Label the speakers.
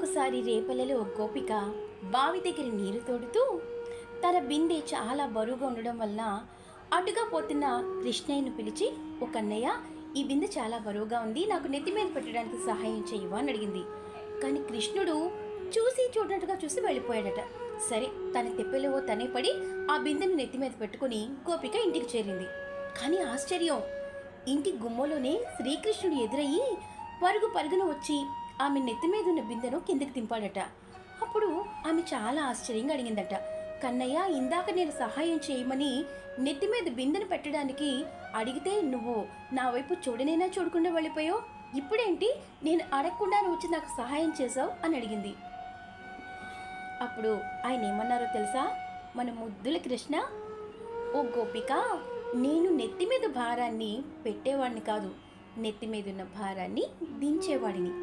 Speaker 1: ఒకసారి రేపలలో గోపిక బావి దగ్గర నీరు తోడుతూ తన బిందె చాలా బరువుగా ఉండడం వల్ల అటుగా పోతున్న కృష్ణయ్యను పిలిచి, "ఓ కన్నయ్య, ఈ బిందె చాలా బరువుగా ఉంది, నాకు నెత్తి మీద పెట్టడానికి సహాయం చేయవా?" అని అడిగింది. కానీ కృష్ణుడు చూసి చూడనట్టుగా చూసి వెళ్ళిపోయాడట. సరే, తన తెప్పెలో తనే పడి ఆ బిందెను నెత్తి మీద పెట్టుకుని గోపిక ఇంటికి చేరింది. కానీ ఆశ్చర్యం, ఇంటి గుమ్మలోనే శ్రీకృష్ణుడు ఎదురయ్యి పరుగు పరుగున వచ్చి ఆమె నెత్తి మీద ఉన్న బిందెను కిందకి దింపాడట. అప్పుడు ఆమె చాలా ఆశ్చర్యంగా అడిగిందట, "కన్నయ్య, ఇందాక నేను సహాయం చేయమని నెత్తి మీద బిందెను పెట్టడానికి అడిగితే నువ్వు నా వైపు చూడనైనా చూడకుండా వెళ్ళిపోయావు, ఇప్పుడేంటి నేను అడగకుండా నువ్వు వచ్చి నాకు సహాయం చేసావు?" అని అడిగింది. అప్పుడు ఆయన ఏమన్నారో తెలుసా? మన ముద్దుల కృష్ణ, "ఓ గోపిక, నేను నెత్తి మీద భారాన్ని పెట్టేవాడిని కాదు, నెత్తి మీద ఉన్న భారాన్ని దించేవాడిని."